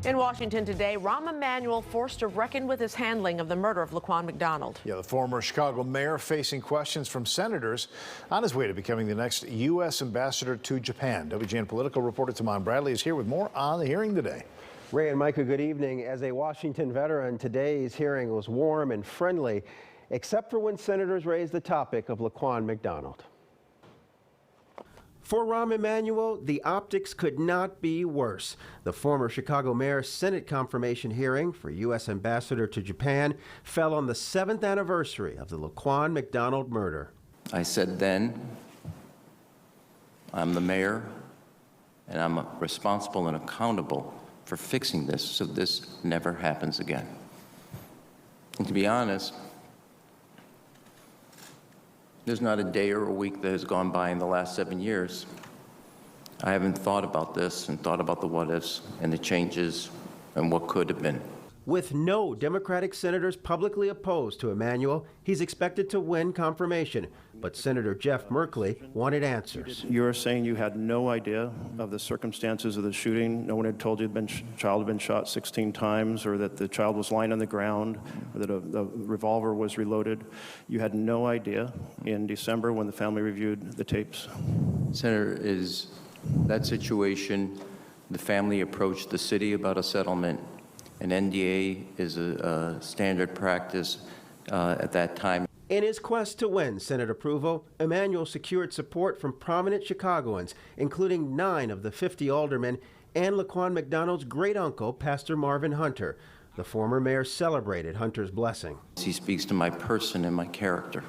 In Washington today, Rahm Emanuel forced to reckon with his handling of the murder of Laquan McDonald. Yeah, the former Chicago mayor facing questions from senators on his way to becoming the next U.S. ambassador to Japan. WGN political reporter Taman Bradley is here with more on the hearing today. Ray and Micah, good evening. As a Washington veteran, today's hearing was warm and friendly, except for when senators raised the topic of Laquan McDonald. For Rahm Emanuel, the optics could not be worse. The former Chicago mayor's Senate confirmation hearing for U.S. ambassador to Japan fell on the 7th anniversary of the Laquan McDonald murder. I said then, I'm the mayor, and I'm responsible and accountable for fixing this so this never happens again. And to be honest, there's not a day or a week that has gone by in the last 7 years I haven't thought about this and thought about the what-ifs and the changes and what could have been. With no Democratic senators publicly opposed to Emanuel, he's expected to win confirmation. But Senator Jeff Merkley wanted answers. You're saying you had no idea of the circumstances of the shooting? No one had told you the child had been shot 16 times, or that the child was lying on the ground, or that a revolver was reloaded? You had no idea in December when the family reviewed the tapes? Senator, is that situation, the family approached the city about a settlement. An NDA is a standard practice at that time. In his quest to win Senate approval, Emanuel secured support from prominent Chicagoans, including 9 of the 50 aldermen and Laquan McDonald's great-uncle, Pastor Marvin Hunter. The former mayor celebrated Hunter's blessing. He speaks to my person and my character,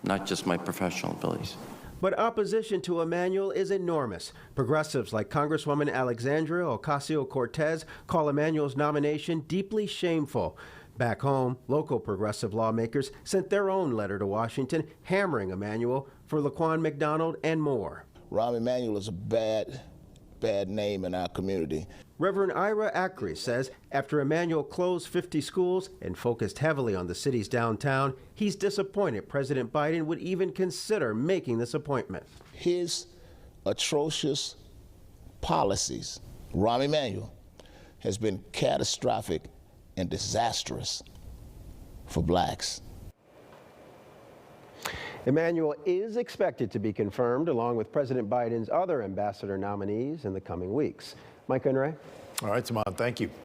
not just my professional abilities. But opposition to Emanuel is enormous. Progressives like Congresswoman Alexandria Ocasio-Cortez call Emanuel's nomination deeply shameful. Back home, local progressive lawmakers sent their own letter to Washington hammering Emanuel for Laquan McDonald and more. Rahm Emanuel is a bad name in our community. Reverend Ira Acri says after Emanuel closed 50 schools and focused heavily on the city's downtown, he's disappointed President Biden would even consider making this appointment. His atrocious policies, Rahm Emanuel, has been catastrophic and disastrous for blacks. Emanuel is expected to be confirmed along with President Biden's other ambassador nominees in the coming weeks. Micah and Ray. All right, Taman, thank you.